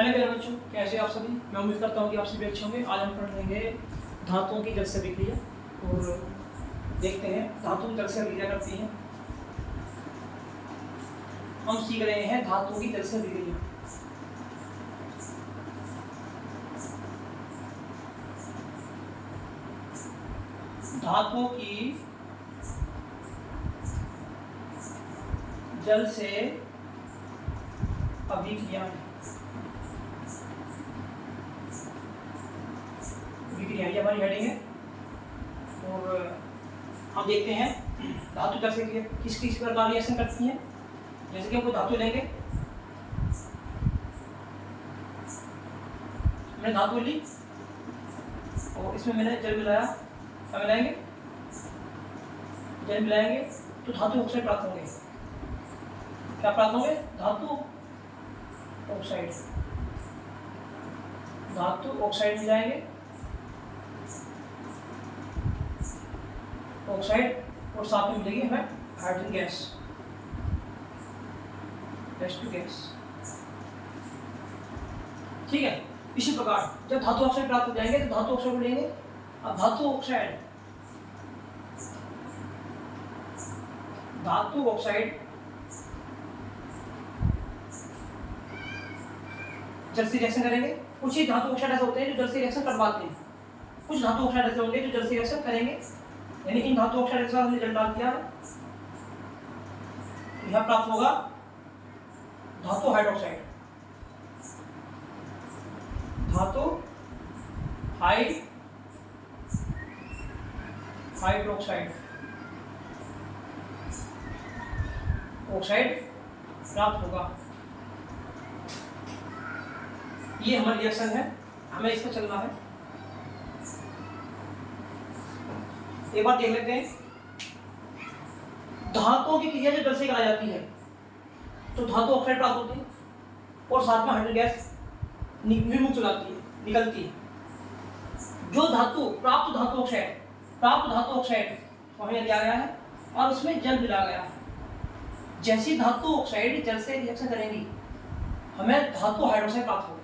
Hello मेरे बच्चों, कैसे आप सभी। मैं उम्मीद करता हूँ कि आप सभी अच्छे होंगे। आज हम पढ़ेंगे धातुओं की जलस्य अभिक्रिया और देखते हैं धातु की जलस्य अभिक्रिया करती हैं। हम सीख रहे हैं धातुओं की जलस्य अभिक्रिया। धातुओं की जल से अभिक्रिया ये हमारी हेडिंग है और हम देखते हैं धातु जल से किस किस प्रकार रिएक्शन करती हैं। जैसे कि हम कोई धातु लेंगे, मैंने धातु ली और इसमें मैंने जल मिलाया। क्या मिलाएंगे? जल मिलाएंगे तो धातु ऑक्साइड प्राप्त होंगे। क्या प्राप्त होंगे? धातु ऑक्साइड। धातु ऑक्साइड मिलाएंगे, ऑक्साइड, और साथ में मिलेगी हमें हाइड्रोजन गैस, H2 ठीक है। इसी प्रकार जब धातु ऑक्साइड प्राप्त हो जाएंगे तो धातु ऑक्साइड लेंगे। अब धातु ऑक्साइड जल से रिएक्शन करेंगे। कुछ ही धातु ऑक्साइड ऐसे होते हैं जो जल से रिएक्शन करवाते हैं, कुछ धातु ऑक्साइड ऐसे होंगे जो जल से रिएक्शन करेंगे। यानी इन धातु ऑक्साइड के साथ हमने जल डाल दिया, यह प्राप्त होगा धातु हाइड्रोक्साइड। धातु हाइड्रोक्साइड ऑक्साइड प्राप्त होगा। ये हमारी रिएक्शन है, हमें इस पर चलना है। एक बार देख लेते हैं धातुओं की क्रिया जब जल से कराई जाती है तो धातु ऑक्साइड प्राप्त होती है और साथ में हाइड्रोजन गैस विमुक्त हो जाती है, निकलती है। जो प्राप्त धातु ऑक्साइड वहीं दिया गया है और उसमें जल मिला गया है। जैसी धातु ऑक्साइड जल से रिएक्शन करेंगी हमें धातु हाइड्रोक्साइड प्राप्त होगी।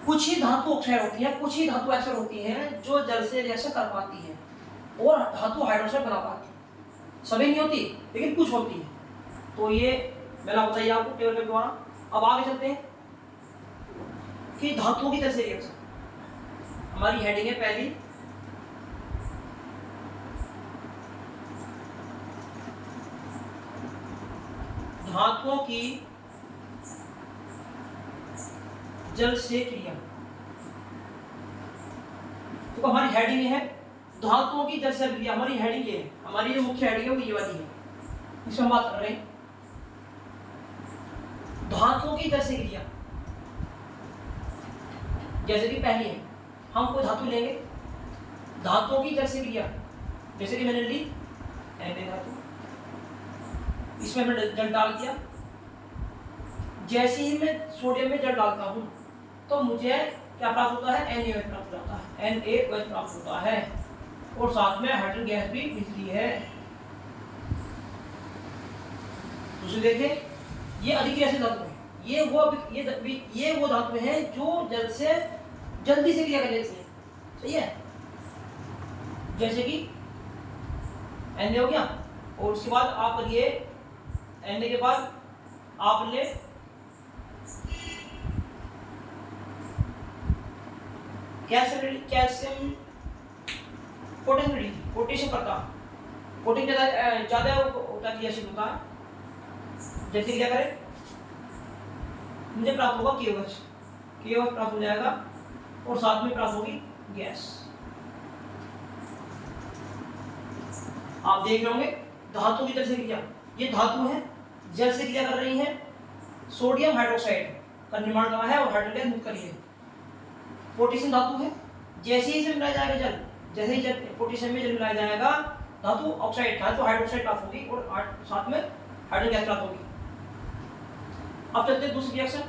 कुछ ही धातु ऑक्साइड होती है, कुछ ही धातु ऐसे होती हैं जो जल से रिएक्शन कर पाती है और धातु हाइड्रोक्साइड बना पाती है। सभी नहीं होती लेकिन कुछ होती है। तो ये मैंने बताइए आपको टेबल के द्वारा। अब आगे चलते हैं कि धातुओं की जल से रिएक्शन। हमारी हेडिंग है पहली, धातुओं की जल से क्रिया। तो हमारी हेडिंग है धातुओं की जल से अभिक्रिया। हमारी हेडिंग ये है, हमारी जो मुख्य हेडिंग है वो ये वाली है, इसमें हम बात कर रहे हैं धातुओं की जल से क्रिया। जैसे कि पहली है, हम कोई धातु लेंगे, धातुओं की जल से क्रिया। जैसे कि मैंने ली Na धातु, इसमें मैंने जल डाल दिया। जैसे ही मैं सोडियम में जल डालता हूं तो मुझे क्या प्राप्त होता है? NaOH प्राप्त होता है, NaOH प्राप्त होता है और साथ में हाइड्रोजन गैस भी मिलती है। दूसरी देखें, ये अधिक रिएक्शन धातु है। ये वो धातु है जो जल से जल्दी से क्रिया कर लेती है। सही है। जैसे कि Na हो गया और उसके बाद आप करिए Na के बाद आप ले कैल्शियम पोटेशियम करता, कोटिंग ज्यादा होता है, क्रियाशील होता है। जैसे क्या करें, मुझे प्राप्त होगा KOH प्राप्त हो जाएगा और साथ में प्राप्त होगी गैस। आप देख रहे होंगे धातु की जल से क्रिया। ये धातु है जल से क्रिया कर रही है, सोडियम हाइड्रोक्साइड का निर्माण करा है और हाइड्रोजन गैस मुक्त करी है। पोटेशियम धातु है, जैसे ही इसे मिलाया जाएगा जल, जैसे ही पोटेशियम में जल मिलाया जाएगा धातु हाइड्रोक्साइड प्राप्त होगी और साथ में हाइड्रोजन गैस प्राप्त होगी। अब चलते हैं दूसरी रिएक्शन।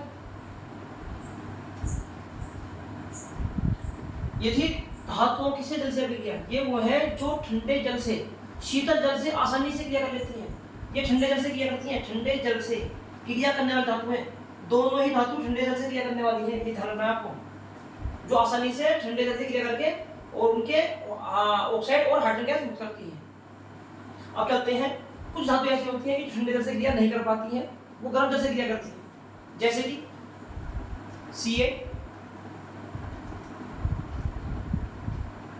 ये थी धातुओं किससे जल से अभिक्रिया। ये वो है जो ठंडे जल से शीतल जल से आसानी से क्रिया कर लेती हैं। ये ठंडे जल से क्रिया करती हैं, ठंडे जल से क्रिया करने वाले धातु हैं, दोनों ही धातु ठंडे जल से क्रिया करने वाली है, ये ध्यान रखना है आपको, जो आसानी से ठंडे जल से क्रिया करके और उनके ऑक्साइड और हाइड्रोजन गैस मुक्त करती है। अब कहते हैं कुछ धातु ऐसी होती हैं कि ठंडे जल से क्रिया नहीं कर पाती हैं, वो गर्म जल से क्रिया करती है, जैसे कि Ca,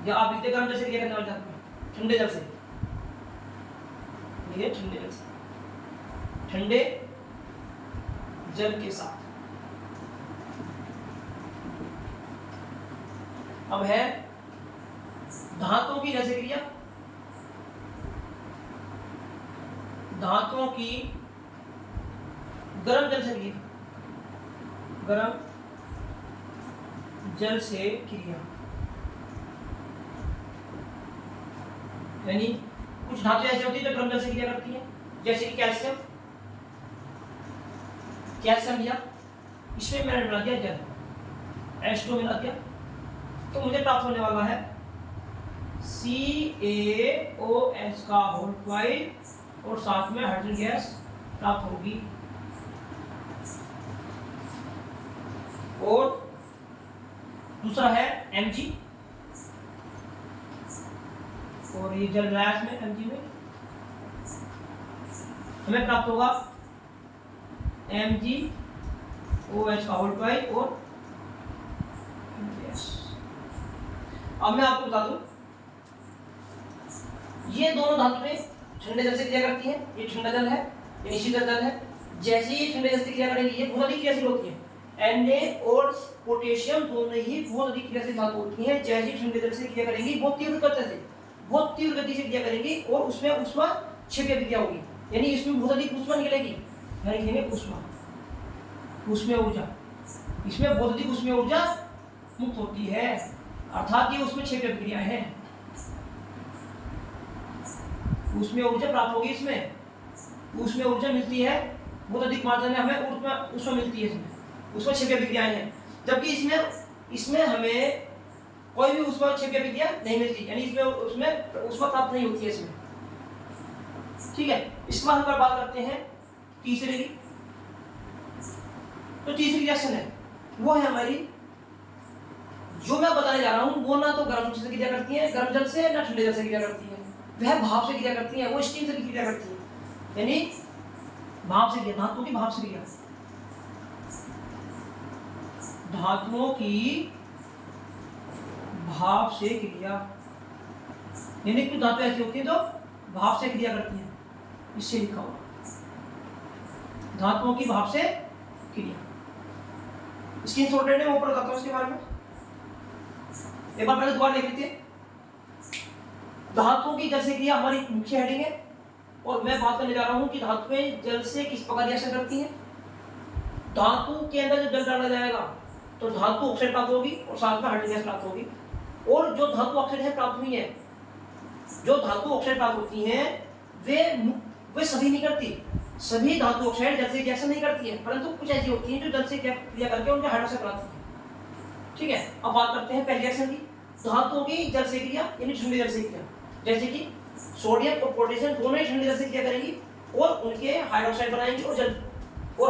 या आप लिखते गर्म जल से क्रिया करने वाले धातु ठंडे जल से, ये ठंडे जल से, ठंडे जल के साथ। अब है धातुओं की जैसे क्रिया, धातुओं की गर्म जल से क्रिया, गर्म जल से क्रिया, यानी कुछ धातु ऐसी होती है जो गर्म जल से क्रिया करती है, जैसे कि कैल्शियम, कैल्शियम लिया, इसमें मैंने मिला दिया जल, H2 मिला दिया, तो मुझे प्राप्त होने वाला है CaOH का होल 5 और साथ में हाइड्रोजन गैस प्राप्त होगी। और दूसरा है Mg, और ये जल रहा है इसमें Mg में, हमें प्राप्त होगा MgOH का होल 5 और गैस। अब मैं आपको बता दूं, ये दोनों धातुएं ठंडे जल से क्रिया करती हैं, ये ठंडा जल है, ये शीतल जल है। जैसे ही ठंडे जल से क्रिया करेंगी ये बहुत अधिक क्रियाशील होती है, Na और पोटेशियम दोनों ही बहुत अधिक क्रियाशील धातु होती हैं। जैसे ही ठंडे जल से क्रिया करेंगी बहुत तीव्र गति से क्रिया करेंगी और उसमें ऊष्मा क्षेपीय क्रिया होगी, यानी इसमें बहुत अधिक ऊष्मा निकलेगी, यानी लिखेंगे ऊष्मा ऊर्जा, इसमें बहुत अधिक ऊष्मीय ऊर्जा मुक्त होती है, अर्थात ये उसमें 6 प्रक्रियाएं हैं, उसमें ऊर्जा प्राप्त होगी, इसमें उसमें ऊर्जा मिलती है बहुत अधिक मात्रा में, हमें उसमें मिलती है, इसमें उसमें 6 प्रक्रियाएं हैं। जबकि इसमें हमें कोई भी उसमें 6 प्रक्रिया नहीं मिलती, यानी इसमें उसमें प्राप्त नहीं होती है इसमें। ठीक है, इसके बाद हम बात करते हैं तीसरे की। तो तीसरी रिएक्शन है वो है हमारी, जो मैं बताने जा रहा हूं वो ना तो गर्म जल से क्रिया करती है, गर्म जल से, ना ठंडे जल से क्रिया करती है, वह भाप से क्रिया करती है, वो स्टीम से क्रिया करती है, यानी भाप से क्रिया, धातुओं की भाप से क्रिया, धातुओं की भाप से क्रिया, यानी कुछ धातु ऐसी होती है जो भाप से क्रिया करती है, इससे लिखा हुआ धातुओं की भाप से क्रिया। स्क्रीनशॉट लेने में ऊपर बताता हूं इसके बारे में, एक बार पहले दोबारा देख लेते हैं। धातुओं की जल से क्रिया हमारी मुख्य हेडिंग है, और मैं बात करने जा रहा हूं कि धातुएं जल से किस प्रकार रिएक्शन करती हैं। धातु के अंदर जब जल डाला जाएगा तो धातु ऑक्साइड प्राप्त होगी और साथ में हाइड्रोजन गैस प्राप्त होगी, और जो धातु ऑक्साइड है प्राप्त हुई है, जो धातु ऑक्साइड प्राप्त होती हैं वे सभी नहीं करती, सभी धातु ऑक्साइड जल से रिएक्शन नहीं करती है, परंतु कुछ ऐसी होती हैं जो जल से क्रिया करके उनके हाइड्रोजन प्राप्त होती है। ठीक है, अब बात करते हैं पहली रिएक्शन की, धातुओं की जल से क्रिया यानी ठंडे जल से क्रिया। जैसे कि सोडियम और पोटेशियम दोनों ही ठंडे जल से क्रिया करेंगी और उनके हाइड्रोक्साइड बनाएंगी और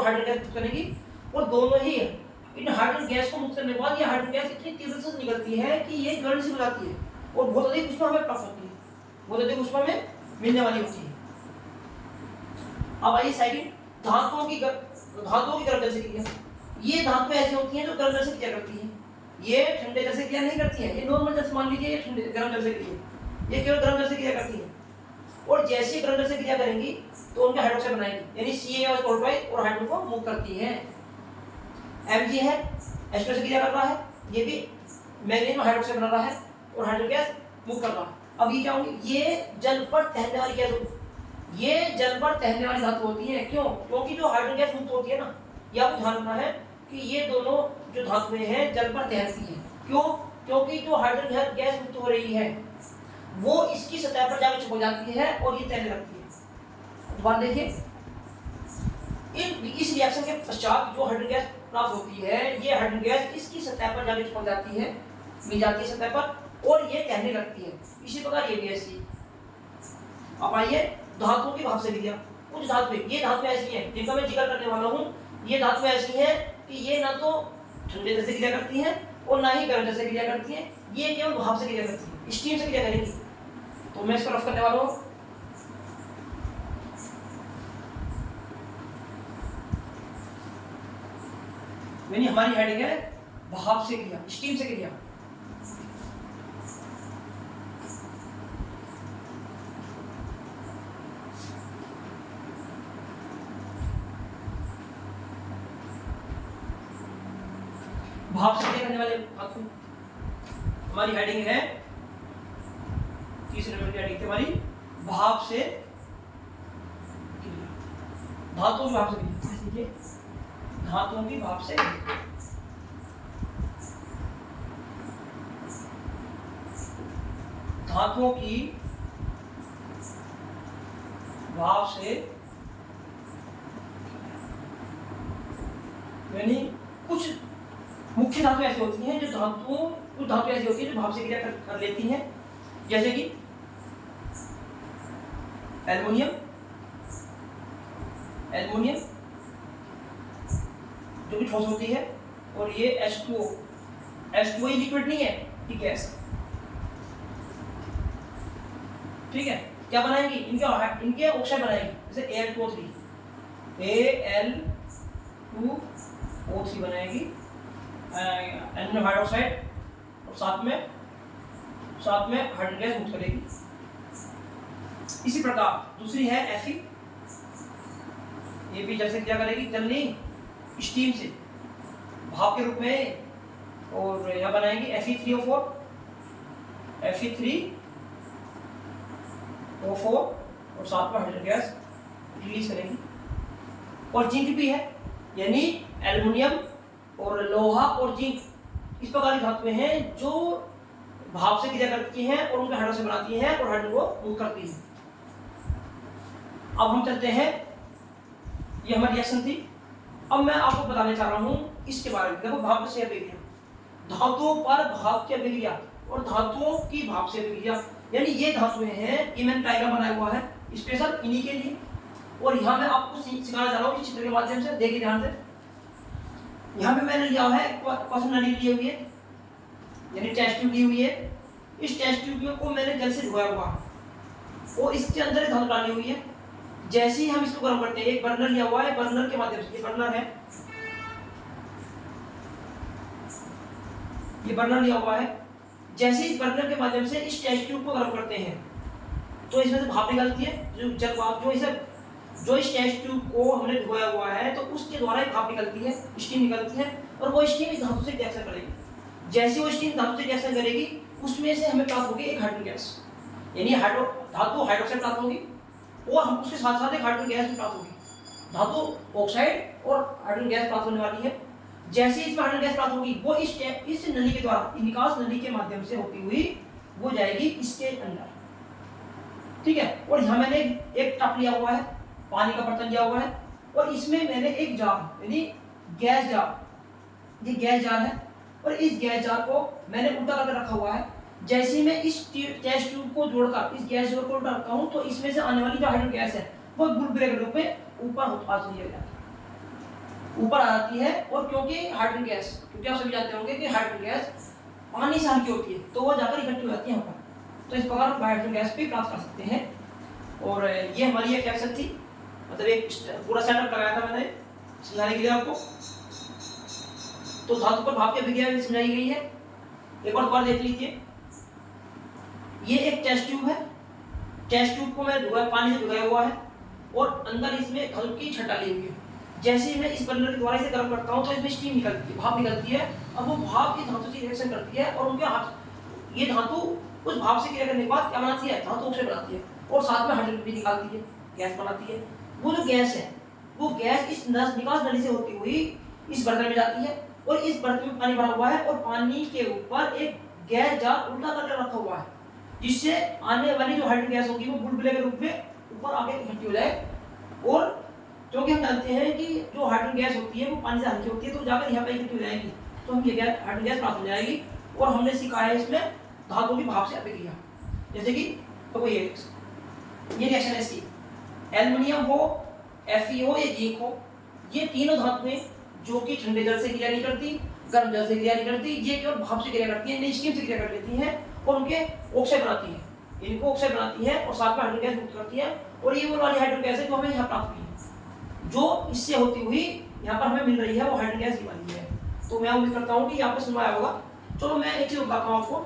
हाइड्रोजन गैस मुक्त करेंगी, और दोनों ही इन हाइड्रोजन गैस को मुक्त करने के बाद ये हाइड्रोजन गैस इतनी तीव्रता से निकलती है कि ये गलन से बुलाती है और बहुत अधिक ऊष्मा हमें प्राप्त होती है, बहुत अधिक ऊष्मा में मिलने वाली होती है। अब आइए सेकंड, धातुओं की गर्म जल से क्रिया। ये धातुएं ऐसी होती हैं जो गर्म जल से क्रिया करती हैं, ये ठंडे जल से क्रिया नहीं करती हैं, ये नॉर्मल जल से मान लीजिए, ये ठंडे गर्म जल से क्रिया, ये केवल गर्म जल से क्रिया करती हैं, और जैसे ही गर्म जल से क्रिया करेंगी तो उनके हाइड्रोक्साइड बनाएंगी, यानी CaOH और हाइड्रोजन को मुक्त करती हैं। Mg है, H2 से क्रिया कर रहा है, ये भी मैग्नीशियम हाइड्रोक्साइड बना रहा है और हाइड्रोजन गैस मुक्त कर रहा है। अब ये क्या होंगी, ये जल पर तैरने वाली गैस होती है, ये जल पर तैरने वाली धातु होती है। क्यों? क्योंकि जो हाइड्रोजन गैस मुक्त होती है ना, ये आपको ध्यान रखना है कि ये दोनों जो धातुएं हैं जल पर तैरती हैं। क्यों? क्योंकि जो हाइड्रोजन गैस मुक्त हो रही है वो इसकी सतह पर जाकर चिपक जाती है और ये तैरने लगती है। दोबारा देखिए, इस रिएक्शन के पश्चात जो हाइड्रोजन गैस प्राप्त होती है, ये हाइड्रोजन गैस इसकी सतह पर जाकर चिपक जाती है, मिल जाती है सतह पर, और ये तैरने लगती है। इसी प्रकार ये गैस थी। अब आइए धातुओं की भाप से क्रिया। कुछ धातु, ये धातु ऐसी है जिनका मैं जिक्र करने वाला हूँ, ये धातु ऐसी है कि ये ना तो ठंडे जैसे क्रिया करती है और ना ही गर्म जैसे क्रिया करती है, ये केवल भाप से क्रिया करती है, स्टीम से क्रिया करेंगी। तो मैं इसको रफ करने वाला हूँ। यानी हमारी हेडिंग है भाप से क्रिया, स्टीम से क्रिया। भाप से क्रिया करने वाले धातु, हमारी हेडिंग है 30 नंबर की हेडिंग थी हमारी भाप से क्रिया, धातुओं की भाप से क्रिया, धातुओं की भाप से धातुओं की भाप से, यानी कुछ मुख्य धातु ऐसी होती हैं जो कुछ धातु ऐसी होती है जो भाप से क्रिया कर लेती हैं, जैसे कि एल्युमिनियम जो कि ठोस होती है, और ये H2O लिक्विड नहीं है, ये गैस है। ठीक है, क्या बनाएंगी, इनके ऑक्साइड बनाएंगे, जैसे Al2O3 बनाएगी एल्युमिनियम हाइड्रोक्साइड, और साथ में हाइड्रोजन गैस मुक्त करेगी। इसी प्रकार दूसरी है Fe, ये भी जैसे क्या करेगी, जल नहीं स्टीम से भाप के रूप में, और यह बनाएंगे Fe3O4 और साथ में हाइड्रोजन गैस रिलीज करेंगी। और जिंक भी है, यानी एल्युमिनियम और लोहा और जिंक इस प्रकार की धातुएं हैं जो भाप से क्रिया करती हैं और उनके हाइड्रोजन बनाती हैं और हाइड्रोजन को मुक्त करती हैं। अब हम चलते हैं, ये हमारी रिएक्शन थी। अब मैं आपको बताने चाह रहा हूँ इसके बारे में। देखो, भाप से अभिक्रिया, धातुओं पर भाप की अभिक्रिया और धातुओं की भाप से अभिक्रिया, यानी ये धातुएं हैं, ये मैंने डायग्राम बनाया हुआ है स्पेशल इन्हीं के लिए, और यहाँ मैं आपको सिखाना चाह रहा हूँ चित्र के माध्यम से। देखिए ध्यान से, यहाँ पे मैंने लिया है क्वेश्चन नली ली हुई है, यानी टेस्ट ट्यूब ली हुई है। इस टेस्ट ट्यूब को मैंने जल से धोया हुआ है और इसके अंदर धातु डाली हुई है। जैसे ही हम इसको गर्म करते हैं, एक बर्नर लिया हुआ है, बर्नर के माध्यम से, ये बर्नर है, ये बर्नर लिया हुआ है। जैसे इस बर्नर के माध्यम से इस टेस्ट ट्यूब को गर्म करते हैं तो इसमें से भाप निकलती है, जो जल भाप, जो इस टेस्ट ट्यूब को हमने धोया हुआ है तो उसके द्वारा ही भाप निकलती है, स्टीम निकलती है, और वो स्टीम इस धातु से रिएक्शन करेगी। जैसे वो स्टीम धातु से रिएक्शन करेगी, उसमें से हमें प्राप्त होगी एक हाइड्रोजन गैस, यानी धातु हाइड्रोक्साइड प्राप्त होगी, और हम उसके साथ साथ एक हाइड्रोजन गैस भी प्राप्त होगी। धातु ऑक्साइड और हाइड्रोजन गैस प्राप्त होने वाली है। जैसे इसमें हाइड्रोजन गैस प्राप्त होगी, वो इस नली के द्वारा, निकास नली के माध्यम से होती हुई वो जाएगी इसके अंदर। ठीक है, और यहाँ मैंने एक टप लिया हुआ है, पानी का बर्तन लिया हुआ है, और इसमें मैंने एक जार, यानी गैस जार, ये गैस जार है, और इस गैस जार को मैंने उल्टा करके रखा हुआ है। जैसे ही मैं इस टेस्ट ट्यूब को जोड़कर इस गैस जार को उल्टा रखता हूँ तो इसमें से आने वाली जो हाइड्रोजन गैस है वो बुलबुले के रूप में ऊपर आ जाती है। और क्योंकि हाइड्रोजन गैस, क्योंकि आप सभी जानते होंगे कि हाइड्रोजन गैस पानी से हल्की होती है, तो वो जाकर इकट्ठी हो जाती है यहाँ पर, तो इस प्रकार हम हाइड्रोजन गैस भी प्राप्त कर सकते हैं। और ये हमारी एक रिएक्शन थी, मतलब एक पूरा सेटअप लगाया था मैंने समझाने के लिए आपको। तो धातु पर भाप की अभिक्रिया भी समझाई गई है। एक और बार देख लीजिए, ये एक टेस्ट ट्यूब है, टेस्ट ट्यूब को मैंने पानी से भिगाया हुआ है और अंदर इसमें धातु की छटा ली हुई है। जैसे ही मैं इस बर्नर के द्वारा इसे गर्म करता हूँ तो इसमें स्टीम निकलती है, भाप निकलती है। अब वो भाप की धातु से रिएक्शन करती है और उनके ये धातु उस भाप से क्रिया करने के बाद क्या बनाती है, धातु ऑक्साइड बनाती है, और साथ में हाइड्रोजन भी निकालती है, गैस बनाती है। वो जो गैस है, वो गैस इस निकास नली से होती हुई इस बर्तन में जाती है, और इस बर्तन में पानी भरा हुआ है, और पानी के ऊपर एक गैस जार उल्टा करके रखा हुआ है, जिससे आने वाली जो हाइड्रोजन गैस होगी वो बुलबुले के रूप में ऊपर आके इकट्ठी हो जाए। और क्योंकि हम जानते हैं कि जो हाइड्रोजन गैस होती है वो पानी से हल्की होती है, तो जाकर यहाँ पे इकट्ठी हो जाएगी, तो हम ये हाइड्रोजन गैस प्राप्त हो जाएगी। और हमने सीखा है इसमें धातुओं की भाप से अभिक्रिया, जैसे कि तो ये रिएक्शन है इसकी, एल्युमिनियम हो, Fe हो या जिंक हो, ये तीनों धातुएं जो कि ठंडे जल से क्रिया नहीं करती, गर्म जल से क्रिया नहीं करती, ये केवल भाप से क्रिया करती है, स्टीम से क्रिया कर लेती हैं और उनके ऑक्साइड बनाती है, इनको ऑक्साइड बनाती है और साथ में हाइड्रोजन गैस मुक्त करती है। और ये वो वाली हाइड्रोजन गैस है जो हमें यहाँ प्राप्त हुई है, जो इससे होती हुई यहाँ पर हमें मिल रही है वो हाइड्रोजन गैस वाली है। तो मैं उम्मीद करता हूँ कि यहाँ पर समझ आया होगा। चलो मैं एक चीज बताता हूँ आपको,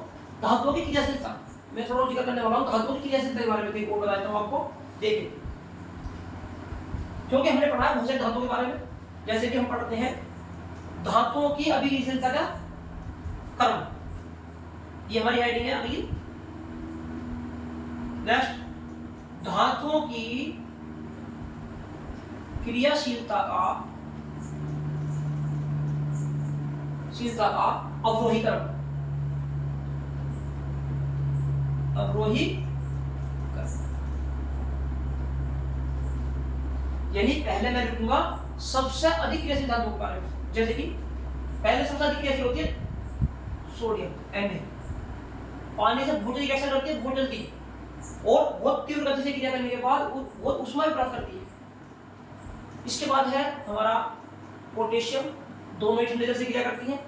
धातुओं की क्रियाशीलता मैं थोड़ा जिक्र करने वाला हूँ, धातुओं की क्रियाशीलता के बारे में कई और बताता हूँ आपको। देखिए, क्योंकि हमने पढ़ा है बहुत से धातुओं के बारे में, जैसे कि हम पढ़ते हैं धातुओं की अभिक्रियाशीलता का क्रम, ये हमारी हेडिंग है अगली। नेक्स्ट, धातुओं की क्रियाशीलता का अवरोही क्रम, अवरोही क्रम, यानी पहले मैं लिखूंगा सबसे अधिक क्रियाशील धातुओं के बारे में। जैसे कि पहले सबसे अधिक क्रियाशील होती है सोडियम Na, पानी से बहुत जल्दी रिएक्शन करती है, बहुत जल्दी और बहुत तीव्र गति से क्रिया करने के बाद बहुत ऊष्मा भी प्राप्त करती है। इसके बाद है हमारा पोटेशियम, दोनों ही ठंडे जल से क्रिया करती है।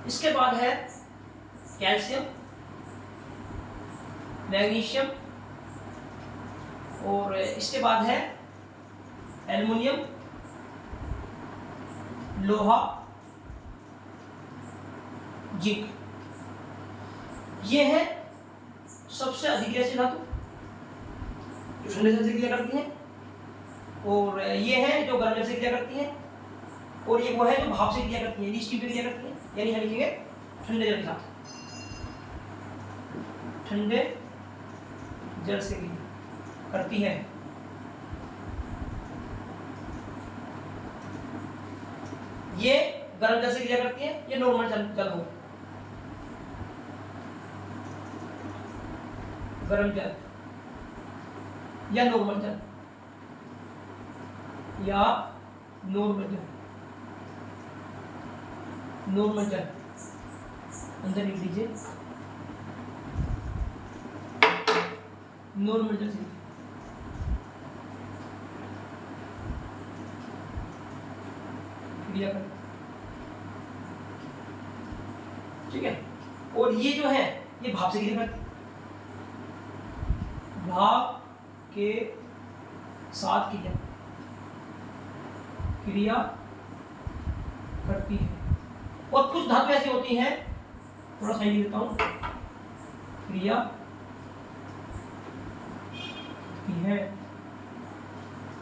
इसके बाद है कैल्शियम, मैग्नीशियम, और इसके बाद है एल्युमिनियम, लोहा, जिंक। ये है सबसे अधिक क्रियाशील धातु जो ठंडे जल से क्रिया करती है, और ये है जो गर्म जल से क्रिया करती है, और ये वो है जो भाप से क्रिया करती है, स्टीम से क्रिया करती है। यानी हम लिखेंगे ठंडे जल के साथ, ठंडे जल से क्रिया करती है। ये गर्म जल से क्रिया करती है, ये नॉर्मल जल हो, गर्म जल या नॉर्मल जल या नॉर्मल जल, नॉर्मल जल अंदर लिख दीजिए, नॉर्मल जल से क्रिया कर, ठीक है। और ये जो है ये भाप से क्रिया करती है, भाप के साथ क्रिया करती है। और कुछ धातु ऐसी होती हैं, थोड़ा सही लिख देता हूं, क्रिया है।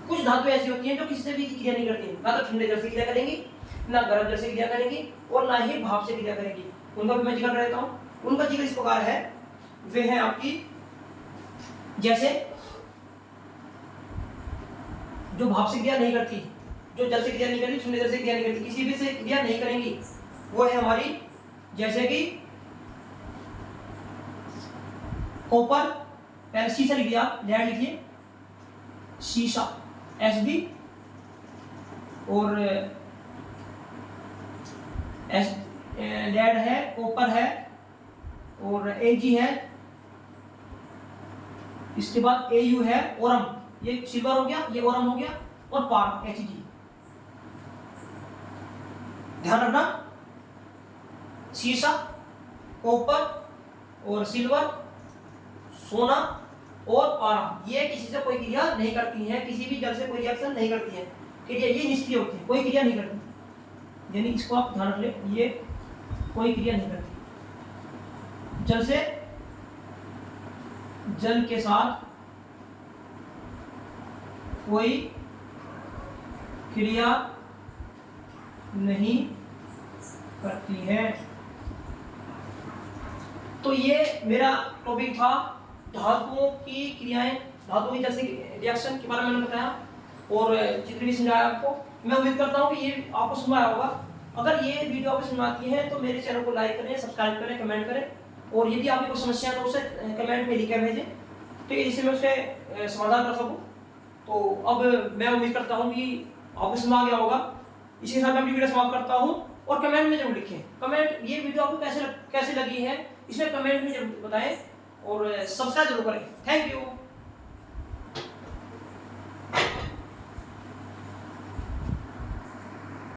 कुछ धातु ऐसी होती हैं जो किसी से भी क्रिया नहीं करती, ना तो ठंडे जल से क्रिया करेंगी, ना गर्म जल से क्रिया करेंगी, और ना ही भाप से क्रिया करेंगी। उनका भी मैं जिक्र कर देता हूं। उनका जिक्र इस प्रकार है, वे हैं आपकी जैसे जो भाप से क्रिया नहीं करती, जो जल से क्रिया नहीं करती, ठंडे जल से क्रिया नहीं करती, किसी भी से क्रिया नहीं करेंगी, वो है हमारी जैसे कि कॉपर, पहले शीशा लिख दिया, लेड लिखिए, शीशा Sb, और लेड है, कॉपर है, और Ag है, इसके बाद Au है, ओरम, ये सिल्वर हो गया, ये ओरम हो गया, और पार Hg। ध्यान रखना, शीशा, कॉपर और सिल्वर, सोना और पारा, ये किसी से कोई क्रिया नहीं करती हैं, किसी भी जल से कोई रिएक्शन नहीं करती है, ठीक है, ये निष्क्रिय होती है, कोई क्रिया नहीं करती। यानी इसको आप ध्यान रख ले, ये कोई क्रिया नहीं करती, जल से जल के साथ कोई क्रिया नहीं करती है। तो ये मेरा टॉपिक था धातुओं की क्रियाएं, धातुओं की जैसे रिएक्शन के बारे में मैंने बताया, और जितनी भी समझाया आपको, मैं उम्मीद करता हूँ कि ये आपको समझ आया होगा। अगर ये वीडियो आपको समझ आती है तो मेरे चैनल को लाइक करें, सब्सक्राइब करें, कमेंट करें, और यदि आपकी कोई समस्या है तो उसे कमेंट में लिखकर भेजें, ठीक है, जिससे मैं उसके समाधान कर सकूँ। तो अब मैं उम्मीद करता हूँ कि आपको समझ आ गया होगा। इसी के साथ मैं अपनी वीडियो समाप्त करता हूँ, और कमेंट में जरूर लिखें, कमेंट ये वीडियो आपको कैसे लगी है इसमें कमेंट में जरूर बताएं, और सब्सक्राइब जरूर करें। Thank you.